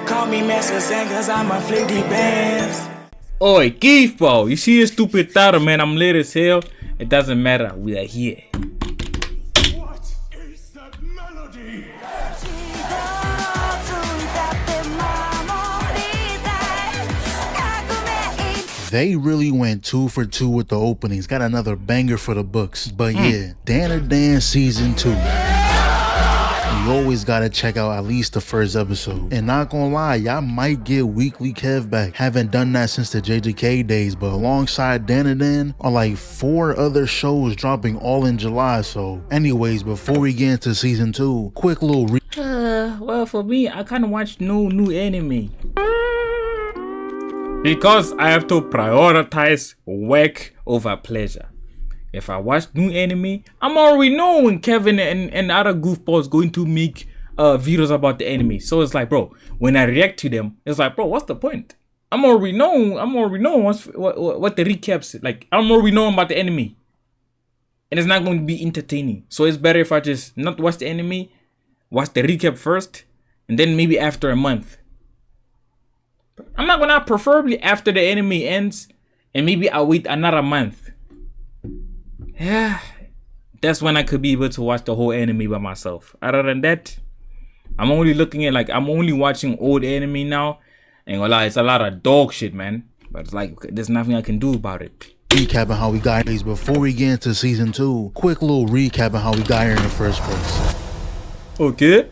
Call me Master Zen cause I'm a flicky bands. Oi, Keith, bro. You see your stupid title, man. I'm lit as hell. It doesn't matter. We are here. What is that melody? They really went 2 for 2 with the openings. Got another banger for the books. But yeah, Dandadan season 2. You always gotta check out at least the first episode. And not gonna lie, y'all might get weekly Kev back. Haven't done that since the JJK days, but alongside Dandadan are like 4 other shows dropping all in July. So anyways, before we get into season 2, quick little Well, for me, I can't watch no new anime. Because I have to prioritize work over pleasure. If I watch new anime, I'm already knowing Kevin and other goofballs going to make videos about the anime. So it's like, bro, when I react to them, it's like, bro, what's the point? I'm already knowing what the recaps like. I'm already knowing about the anime, and it's not going to be entertaining. So it's better if I just not watch the anime, watch the recap first, and then maybe after a month. I'm not gonna, preferably after the anime ends, and maybe I'll wait another month. Yeah, that's when I could be able to watch the whole anime by myself. Other than that, I'm only looking at I'm only watching old anime now. Ain't gonna lie, it's a lot of dog shit, man. But it's like, there's nothing I can do about it. recapping how we got these before we get into season 2. Quick little recap of how we got here in the first place. Okay.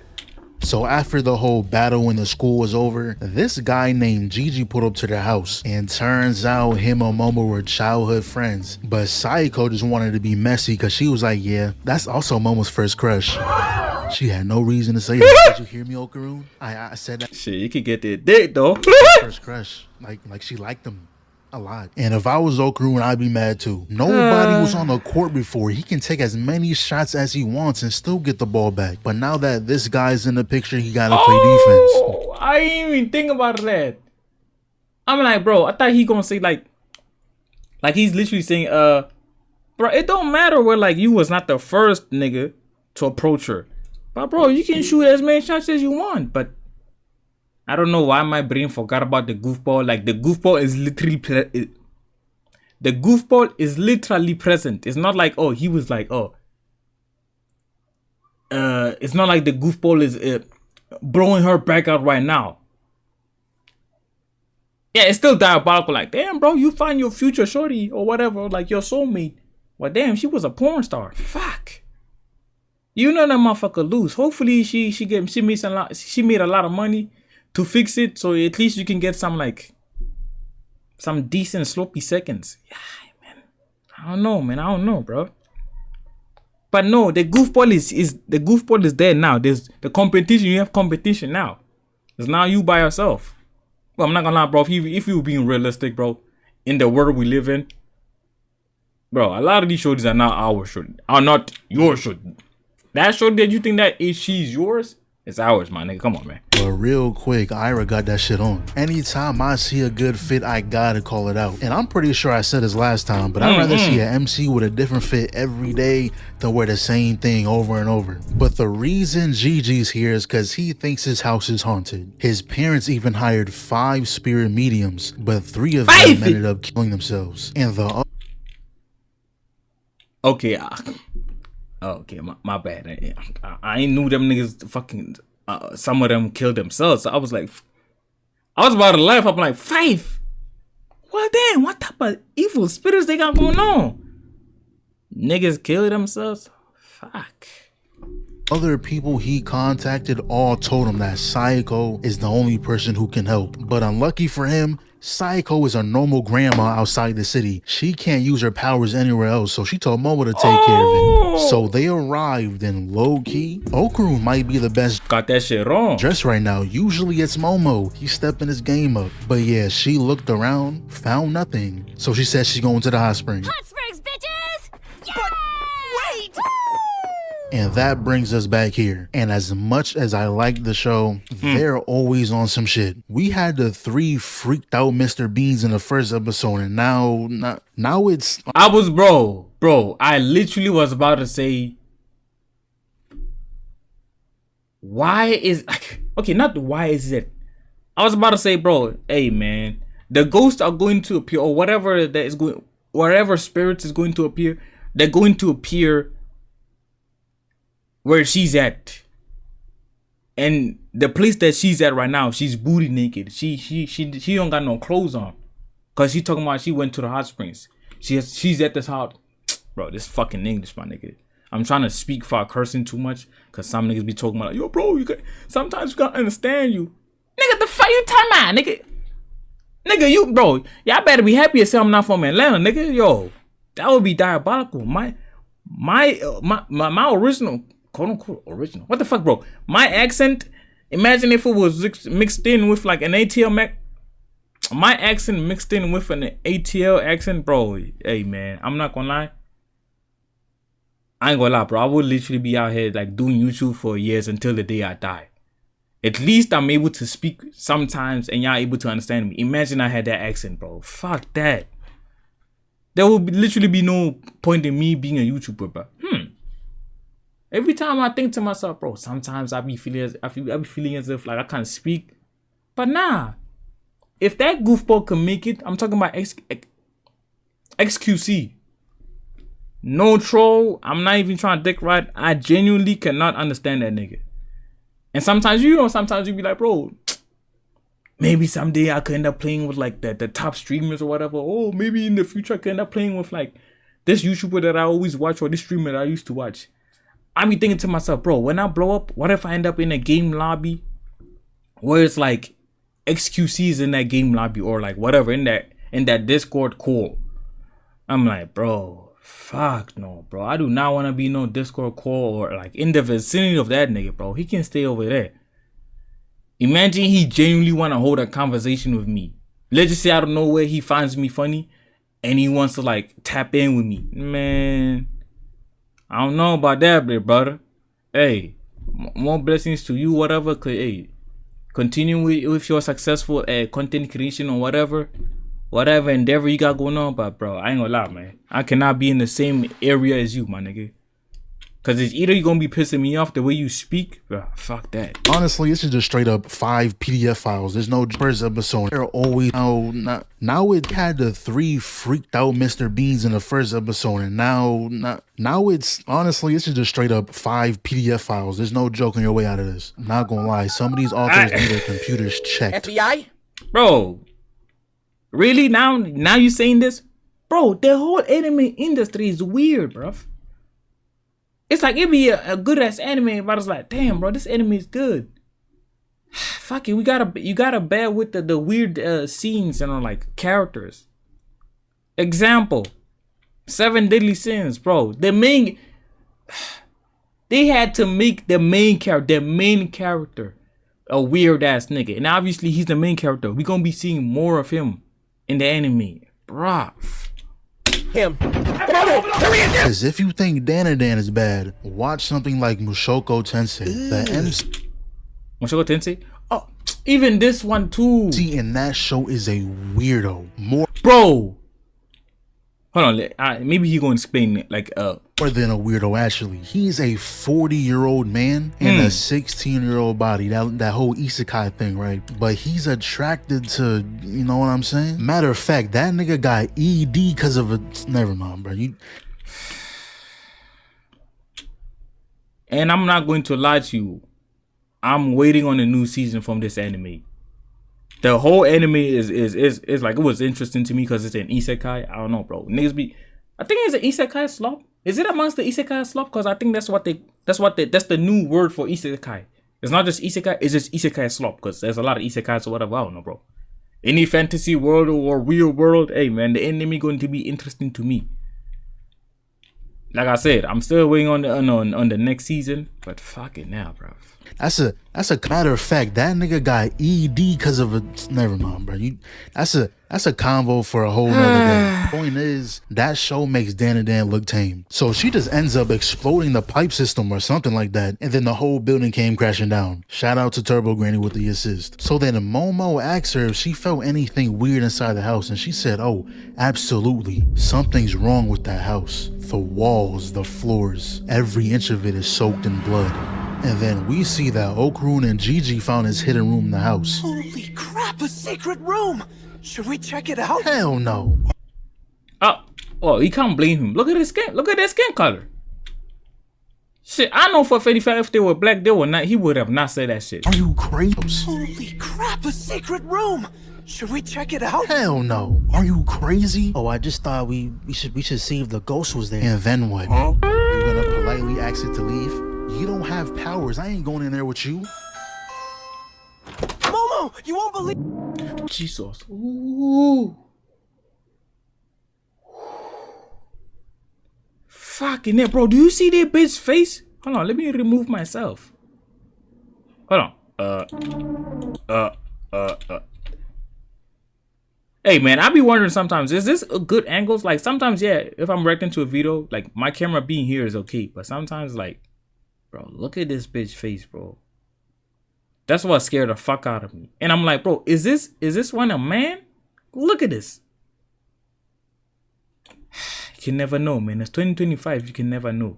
So after the whole battle in the school was over, this guy named Gigi pulled up to their house, and turns out him and Momo were childhood friends. But Saiko just wanted to be messy because she was like, yeah, that's also Momo's first crush. She had no reason to say that. Did you hear me, Okaroon? I said that. Shit, you could get that date though. First crush. Like she liked him a lot. And if I was Okaroon, I'd be mad too. Nobody was on the court before. He can take as many shots as he wants and still get the ball back. But now that this guy's in the picture, he gotta play defense. I didn't even think about that. I'm like, bro, I thought he gonna say like he's literally saying, bro, it don't matter where like you was not the first nigga to approach her. But bro, you can shoot as many shots as you want. But I don't know why my brain forgot about the goofball. Like the goofball is literally present. It's not like, oh, he was like, oh, it's not like the goofball is blowing her back out right now. Yeah, it's still diabolical. Like, damn, bro, you find your future shorty or whatever, like your soulmate. Well, damn, she was a porn star. Fuck. You know that motherfucker lose. Hopefully she made a lot of money to fix it, so at least you can get some decent sloppy seconds. Yeah, man. I don't know, bro. But no, the goofball is there now. There's the competition. You have competition now. It's now you by yourself. Well, I'm not gonna lie, bro. If you were being realistic, bro, in the world we live in, bro, a lot of these shorties are not our shorties, are not your shorties. That shorty that you think that is she's yours, it's ours, my nigga. Come on, man. But real quick, Ira got that shit on. Anytime I see a good fit, I gotta call it out. And I'm pretty sure I said this last time, but I'd rather see an MC with a different fit every day than wear the same thing over and over. But the reason Gigi's here is because he thinks his house is haunted. His parents even hired 5 spirit mediums, but 3 of them ended up killing themselves. And the okay, okay, my bad. I ain't knew them niggas fucking. Some of them killed themselves. So I was about to laugh. I'm like, 5. Well, damn, what type of evil spirits they got going on? Niggas kill themselves? Fuck. other people he contacted all told him that Saiko is the only person who can help. But unlucky for him, Saiko is a normal grandma outside the city. She can't use her powers anywhere else, so she told Momo to take care of him. So they arrived, and low-key, Okaru might be the best got that shit wrong dressed right now. Usually it's Momo. He's stepping his game up. But yeah, she looked around, found nothing. So she said she's going to the hot spring. Hot springs, bitches! Yeah! But wait! And that brings us back here. And as much as I like the show, they're always on some shit. We had the 3 freaked out Mr. Beans in the first episode, and now it's... Bro, I literally was about to say, why is... Okay, not why is it... I was about to say, bro, hey man, the ghosts are going to appear, or whatever that is going, whatever spirits is going to appear, they're going to appear where she's at. And the place that she's at right now, she's booty naked. She don't got no clothes on. Cause she talking about she went to the hot springs. She's at this hot, bro, this fucking English, my nigga. I'm trying to speak without cursing too much. Cause some niggas be talking about, like, yo, bro, sometimes you gotta understand you. Nigga, the fuck you talking about, nigga? Nigga, you, bro, y'all better be happy as hell I'm not from Atlanta, nigga. Yo, that would be diabolical. My original, quote unquote original. What the fuck, bro? My accent, imagine if it was mixed in with like an ATL my accent mixed in with an ATL accent, bro. Hey man, I'm not gonna lie. I ain't gonna lie, bro. I would literally be out here like doing YouTube for years until the day I die. At least I'm able to speak sometimes and y'all able to understand me. Imagine I had that accent, bro. Fuck that. There would literally be no point in me being a YouTuber, bro. Every time I think to myself, bro, sometimes I be feeling as if like I can't speak. But nah. If that goofball can make it, I'm talking about XQC. No troll. I'm not even trying to dick ride. I genuinely cannot understand that nigga. And sometimes, sometimes you be like, bro, maybe someday I could end up playing with like the top streamers or whatever. Oh, maybe in the future I could end up playing with like this YouTuber that I always watch or this streamer that I used to watch. I be thinking to myself, bro, when I blow up, what if I end up in a game lobby where it's like XQC's in that game lobby or like whatever in that Discord call? I'm like, bro, fuck no, bro. I do not want to be no Discord call or like in the vicinity of that nigga, bro. He can stay over there. Imagine he genuinely want to hold a conversation with me. Let's just say out of nowhere he finds me funny and he wants to like tap in with me. Man, I don't know about that, brother. Hey, more blessings to you, whatever. Hey, continue with your successful content creation or whatever endeavor you got going on. But bro, I ain't gonna lie, man. I cannot be in the same area as you, my nigga. Cause it's either you gonna be pissing me off the way you speak, bro, fuck that. Honestly, this is just straight up 5 PDF files. There's no first episode. They're always now it had the 3 freaked out Mr. Beans in the first episode, and now it's honestly this is just straight up 5 PDF files. There's no joking your way out of this. I'm not gonna lie, some of these authors need their computers checked. FBI? Bro, really? Now you saying this? Bro, the whole anime industry is weird, bro. It's like it'd be a good ass anime, but it's like, damn, bro, this anime is good. Fuck it, you gotta bear with the weird scenes and like characters. Example, 7 Deadly Sins, bro. They had to make the main character a weird ass nigga, and obviously he's the main character. We gonna be seeing more of him in the anime, bruh. Him. Because if you think Dandadan is bad, watch something like Mushoku Tensei. The MC Mushoku Tensei? Oh, even this one too. in that show is a weirdo. More hold on, maybe he gonna explain it like more than a weirdo, actually. He's a 40-year-old man in a 16-year-old body. That whole isekai thing, right? But he's attracted to, you know what I'm saying? Matter of fact, that nigga got ED because of a... Never mind, bro. And I'm not going to lie to you. I'm waiting on a new season from this anime. The whole anime is like, it was interesting to me because it's an isekai. I don't know, bro. Niggas be... I think it's an isekai slop. Is it amongst the isekai slop? Because I think that's the new word for isekai. It's not just isekai, it's just isekai slop. Because there's a lot of isekais or whatever. I don't know, bro. Any fantasy world or real world, hey man, the anime going to be interesting to me. Like I said, I'm still waiting on the next season, but fuck it now, bro. That's a matter of fact, that nigga got ED because of a... Never mind, bro. That's a convo for a whole nother day. Point is, that show makes Dandadan look tame. So she just ends up exploding the pipe system or something like that, and then the whole building came crashing down. Shout out to Turbo Granny with the assist. So then Momo asked her if she felt anything weird inside the house, and she said, oh, absolutely. Something's wrong with that house. The walls, the floors, every inch of it is soaked in blood. And then we see that Okrun and Gigi found his hidden room in the house. Holy crap. crap, a secret room! Should we check it out? Hell no. Oh, you can't blame him. Look at his skin. Look at that skin color. Shit, I know for 55 if they were black, they would not. He would have not said that shit. Are you crazy? Holy crap, a secret room! Should we check it out? Hell no. Are you crazy? Oh, I just thought we should see if the ghost was there. And then what? You're gonna politely ask it to leave? You don't have powers. I ain't going in there with you. Momo, you won't believe. Jesus. Ooh. Fucking it, bro. Do you see that bitch's face? Hold on, let me remove myself. Hold on. Hey man, I be wondering sometimes, is this a good angles? Like sometimes, yeah, if I'm reacting to a video, like my camera being here is okay. But sometimes like, bro, look at this bitch face, bro. That's what scared the fuck out of me. And I'm like, bro, is this one a man? Look at this. You can never know, man. It's 2025. You can never know.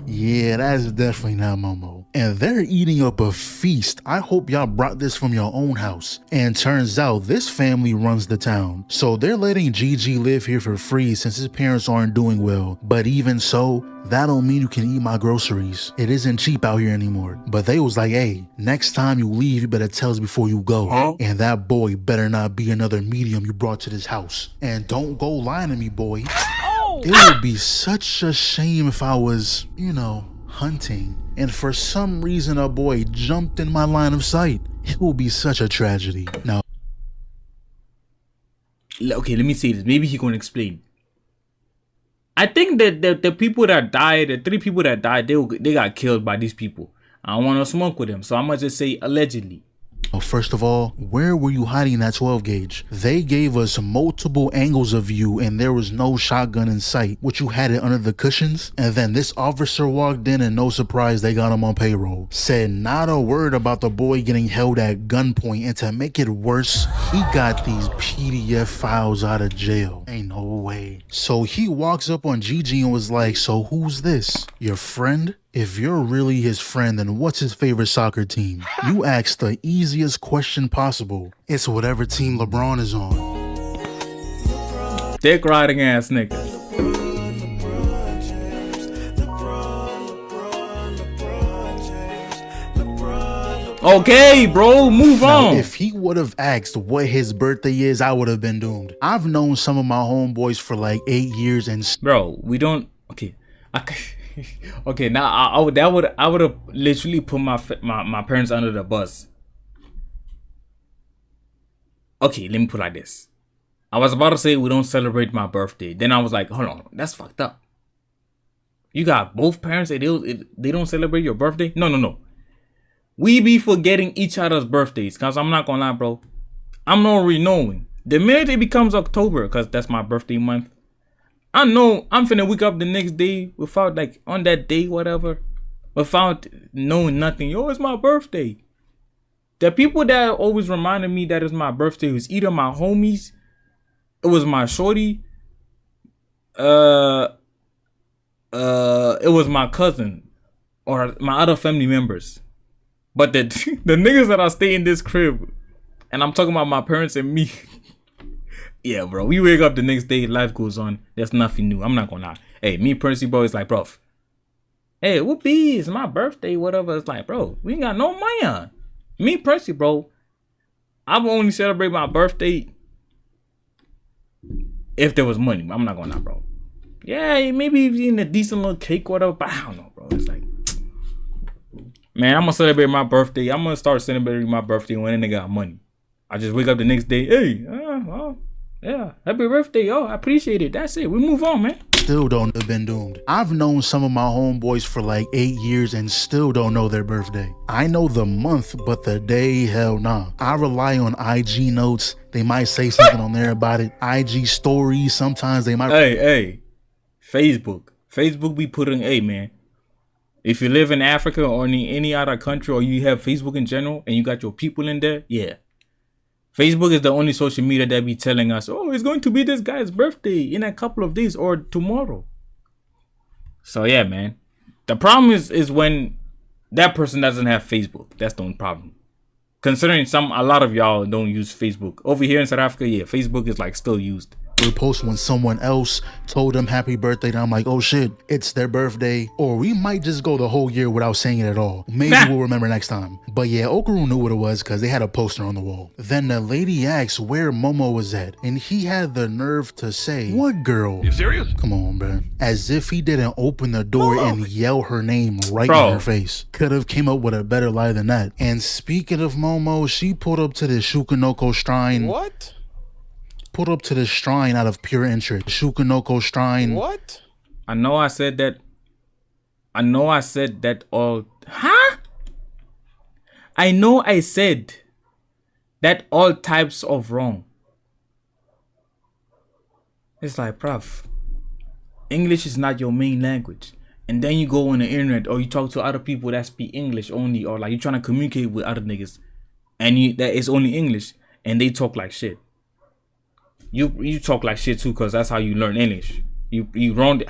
Yeah, that's definitely not Momo. And they're eating up a feast. I hope y'all brought this from your own house. And turns out this family runs the town. So they're letting Gigi live here for free since his parents aren't doing well. But even so, that don't mean you can eat my groceries. It isn't cheap out here anymore. But they was like, hey, next time you leave, you better tell us before you go. And that boy better not be another medium you brought to this house. And don't go lying to me, boy. It would be such a shame if I was, you know, hunting, and for some reason a boy jumped in my line of sight. It will be such a tragedy. Now, okay, let me say this. Maybe he gonna explain. I think that the people that died, the 3 people that died, they got killed by these people. I don't want to smoke with them, so I'm gonna just say allegedly. first of all, where were you hiding that 12 gauge? They gave us multiple angles of you and there was no shotgun in sight, which you had it under the cushions. And then this officer walked in and no surprise, they got him on payroll. Said not a word about the boy getting held at gunpoint, and to make it worse, he got these PDF files out of jail. Ain't no way. So he walks up on Gigi and was like, so who's this? Your friend? If you're really his friend, then what's his favorite soccer team? You asked the easiest question possible. It's whatever team LeBron is on. Dick riding ass nigga. Okay, bro, move on. If he would have asked what his birthday is, I would have been doomed. I've known some of my homeboys for like 8 years and bro, we don't. Okay, okay. Now I would have literally put my parents under the bus. Okay, let me put it like this. I was about to say we don't celebrate my birthday. Then I was like, hold on, that's fucked up. You got both parents and they don't celebrate your birthday? No. We be forgetting each other's birthdays. Cause I'm not gonna lie, bro. I'm already knowing. The minute it becomes October, cause that's my birthday month, I know I'm finna wake up the next day without, like, on that day, whatever, without knowing nothing. Yo, it's my birthday. The people that always reminded me that it's my birthday was either my homies, it was my shorty, it was my cousin, or my other family members. But the niggas that I stay in this crib, and I'm talking about my parents and me. Yeah, bro. We wake up the next day, life goes on. There's nothing new. I'm not gonna lie. Hey, me personally, bro, it's like, bro. Hey, whoopee, it's my birthday, whatever. It's like, bro, we ain't got no money on. Me personally, bro, I will only celebrate my birthday if there was money. I'm not gonna lie, bro. Yeah, maybe eating a decent little cake, whatever. But I don't know, bro. It's like, man, I'm gonna celebrate my birthday. I'm gonna start celebrating my birthday when a nigga got money. I just wake up the next day. Hey, well, yeah, happy birthday, yo. I appreciate it. That's it. We move on, man. Still don't have been doomed. I've known some of my homeboys for like 8 years and still don't know their birthday. I know the month, but the day, hell nah. I rely on IG notes. They might say something on there about it. IG stories, sometimes they might. Hey, Facebook be putting, hey, man. If you live in Africa or in any other country, or you have Facebook in general and you got your people in there, yeah. Facebook is the only social media that be telling us, oh, it's going to be this guy's birthday in a couple of days or tomorrow. So yeah, man. The problem is when that person doesn't have Facebook. That's the only problem. Considering a lot of y'all don't use Facebook. Over here in South Africa, yeah, Facebook is like still used. Post when someone else told them happy birthday, and I'm like, oh shit, it's their birthday. Or we might just go the whole year without saying it at all. Maybe we'll remember next time. But yeah, Okaru knew what it was because they had a poster on the wall. Then the lady asked where Momo was at, and he had the nerve to say, what girl? You serious? Come on, bro. As if he didn't open the door and yell her name right in her face. Could have came up with a better lie than that. And speaking of Momo, she pulled up to the Shukanoko shrine. What? Put up to the shrine out of pure interest. Shukanoko shrine. What? I know I said that all. Huh? I know I said that all types of wrong. It's like, bruv, English is not your main language. And then you go on the internet or you talk to other people that speak English only, or like you're trying to communicate with other niggas and that is only English and they talk like shit. You talk like shit too, cause that's how you learn English. You wrong.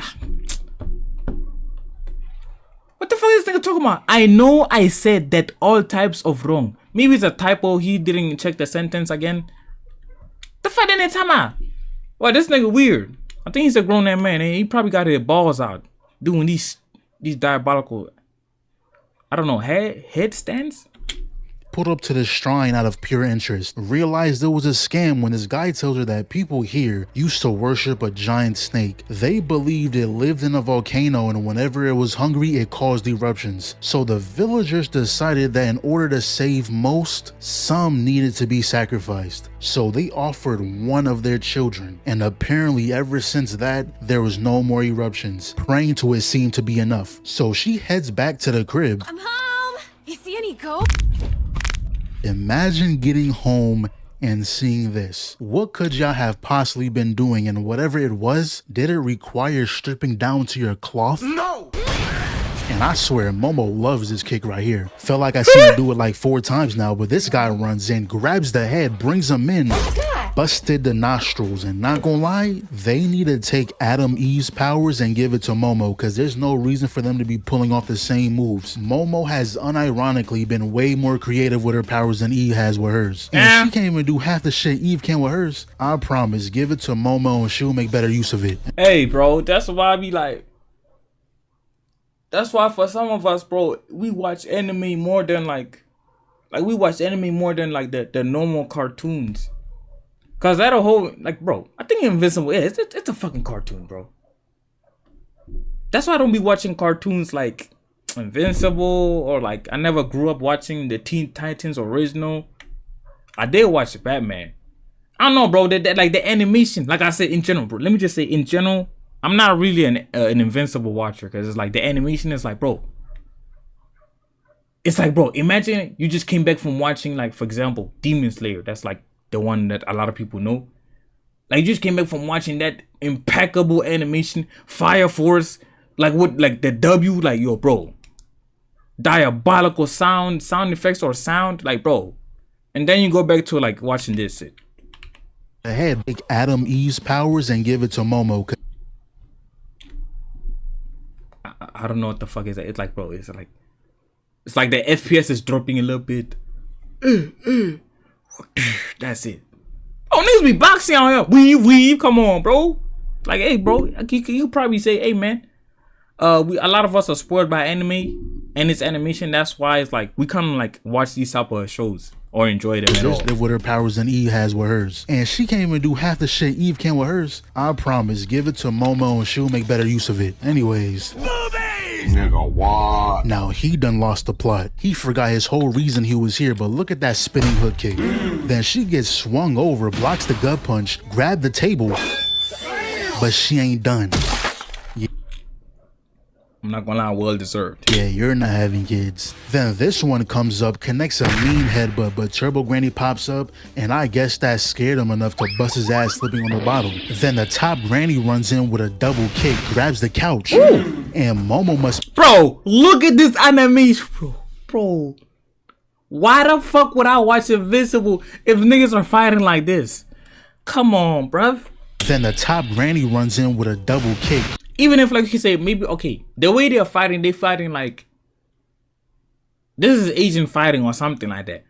What the fuck is this nigga talking about? I know I said that all types of wrong. Maybe it's a typo. He didn't check the sentence again. The fuck didn't tell me? Well, this nigga weird. I think he's a grown ass man and he probably got his balls out doing these diabolical, I don't know, headstands. Put up to the shrine out of pure interest. Realized it was a scam when this guy tells her that people here used to worship a giant snake. They believed it lived in a volcano and whenever it was hungry, it caused eruptions. So the villagers decided that in order to save most, some needed to be sacrificed. So they offered one of their children. And apparently ever since that, there was no more eruptions. Praying to it seemed to be enough. So she heads back to the crib. I'm home. You see any ghosts? Imagine getting home and seeing this. What could y'all have possibly been doing? And whatever it was, did it require stripping down to your cloth? No! And I swear, Momo loves this kick right here. Felt like I seen him do it like 4 times now, but this guy runs in, grabs the head, brings him in, busted the nostrils, and not gonna lie, they need to take Adam Eve's powers and give it to Momo, because there's no reason for them to be pulling off the same moves. Momo has unironically been way more creative with her powers than Eve has with hers. And she can't even do half the shit Eve can with hers. I promise, give it to Momo and she'll make better use of it. Hey, bro, that's why I be like, that's why for some of us, bro, we watch anime more than like we watch anime more than like the normal cartoons. Cause that a whole, like, bro, I think Invincible, yeah, it's a fucking cartoon, bro. That's why I don't be watching cartoons like Invincible or like I never grew up watching the Teen Titans original. I did watch Batman. I don't know, bro. That like the animation, like I said in general, bro. Let me just say in general, I'm not really an Invincible watcher because it's like the animation is like, bro. It's like, bro, imagine you just came back from watching, like, for example, Demon Slayer. That's like the one that a lot of people know. Like, you just came back from watching that impeccable animation, Fire Force, like what, like the W, like, yo, bro, diabolical sound effects or sound, like, bro. And then you go back to like watching this shit. Ahead, take Adam Eve's powers and give it to Momo. I don't know what the fuck is that. It's like, bro, it's like the FPS is dropping a little bit. That's it. Oh, niggas be boxing out here. Weave, come on, bro. Like, hey, bro, you could probably say, hey, man, a lot of us are spoiled by anime and its animation. That's why it's like we kind of like watch these type of shows or enjoy them at all. Live with her powers than Eve has with hers, and she can't even do half the shit Eve can with hers. I promise, give it to Momo and she'll make better use of it. Anyways. Nigga, what? Now he done lost the plot. He forgot his whole reason he was here, but look at that spinning hook kick. Then she gets swung over, blocks the gut punch, grabbed the table, but she ain't done. I'm not gonna lie, well deserved. Yeah, you're not having kids. Then this one comes up, connects a mean headbutt, but Turbo Granny pops up, and I guess that scared him enough to bust his ass slipping on the bottom. Then the top Granny runs in with a double kick, grabs the couch, and Momo must— Bro, look at this animation, bro. Why the fuck would I watch Invincible if niggas are fighting like this? Come on, bruv. Then the top Granny runs in with a double kick. Even if, like you say, maybe, okay, the way they're fighting like, this is Asian fighting or something like that.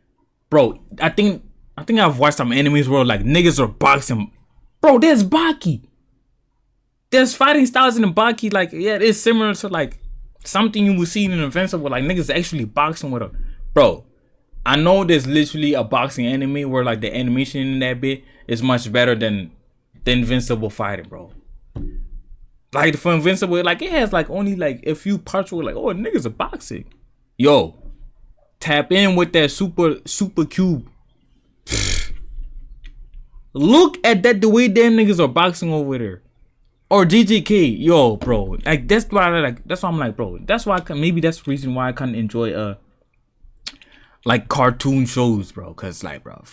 bro, I think I've watched some animes where like niggas are boxing. Bro, there's Baki. There's fighting styles in the Baki, like, yeah, it's similar to like something you would see in Invincible, like niggas actually boxing with a bro. I know there's literally a boxing anime where like the animation in that bit is much better than the Invincible fighting, bro. Like for Invincible, like it has like only like a few parts where like, oh, niggas are boxing. Yo, tap in with that super cube. Look at that, the way them niggas are boxing over there. Or GGK, yo, bro. Like that's why I'm like, bro. That's why maybe that's the reason why I can't enjoy like cartoon shows, bro. Cause like, bro,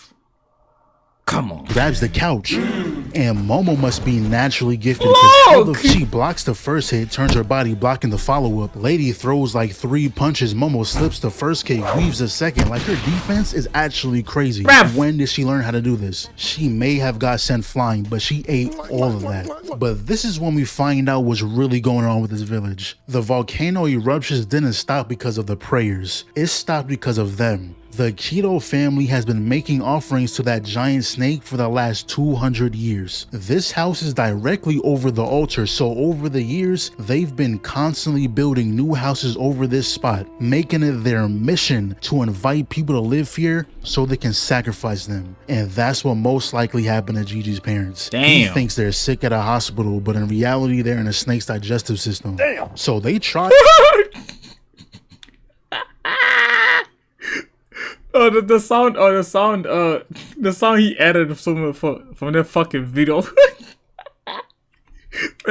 come on. Grabs the couch, and Momo must be naturally gifted because she blocks the first hit, turns her body blocking the follow-up. Lady throws like 3 punches. Momo slips the first kick, weaves the second. Like her defense is actually crazy. When did she learn how to do this? She may have got sent flying, but she ate all of that. But this is when we find out what's really going on with this village. The volcano eruptions didn't stop because of the prayers. It stopped because of them. The Keto family has been making offerings to that giant snake for the last 200 years. This house is directly over the altar, so over the years, they've been constantly building new houses over this spot, making it their mission to invite people to live here so they can sacrifice them. And that's what most likely happened to Gigi's parents. Damn. He thinks they're sick at a hospital, but in reality, they're in a snake's digestive system. Damn. So they try... The sound he added from that fucking video. But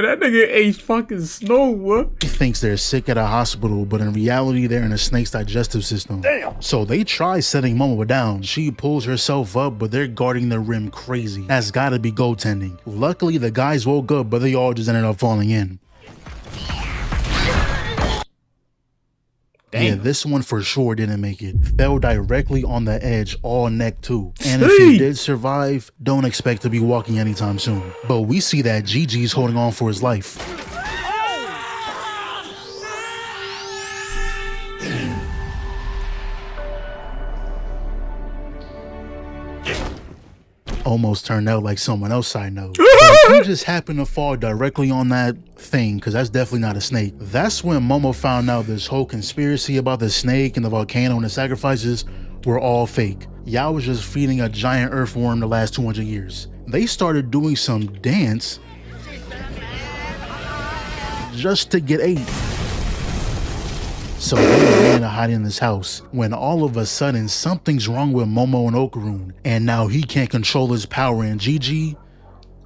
that nigga ate fucking snow, what? He thinks they're sick at a hospital, but in reality, they're in a snake's digestive system. Damn. So they try setting Momo down. She pulls herself up, but they're guarding the rim crazy. That's gotta be goaltending. Luckily, the guys woke up, but they all just ended up falling in. Damn. Yeah, this one for sure didn't make it. Fell directly on the edge, all neck too. And if he did survive, don't expect to be walking anytime soon. But we see that Gigi's holding on for his life. Almost turned out like someone else I know. But he just happened to fall directly on that thing, because that's definitely not a snake. That's when Momo found out this whole conspiracy about the snake and the volcano and the sacrifices were all fake. Y'all was just feeding a giant earthworm the last 200 years. They started doing some dance just to get ate. So they ran to hide in this house when all of a sudden something's wrong with Momo and Okarun, and now he can't control his power, and Gigi,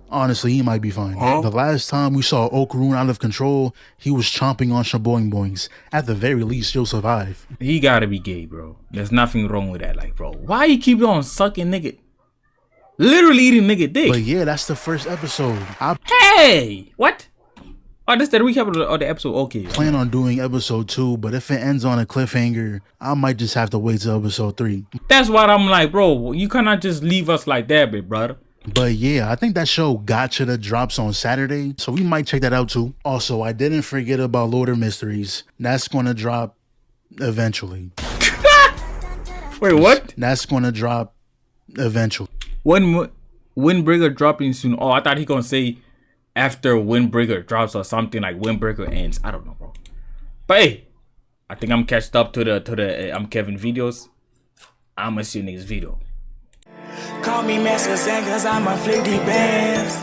honestly, he might be fine. The last time we saw Okarun out of control, he was chomping on Shaboing Boings. At the very least, he'll survive. He gotta be gay, bro. There's nothing wrong with that. Like, bro, why you keep on sucking nigga? Literally eating nigga dick. But yeah, that's the first episode. Hey, what? Oh, this is the recap of the episode. Okay. Plan on doing episode 2, but if it ends on a cliffhanger, I might just have to wait till episode 3. That's what I'm like, bro. You cannot just leave us like that, big brother. But yeah, I think that show Gotcha that drops on Saturday, so we might check that out too. Also, I didn't forget about Lord of Mysteries. That's gonna drop eventually. Wait, what? That's gonna drop eventually. When Windbreaker dropping soon? Oh, I thought he gonna say after Windbreaker drops or something, like Windbreaker ends. I don't know, bro. But hey, I think I'm catched up to the ImKevinn videos. I'ma see you next video. Call me Master Zen, cause I'm a 50 bands.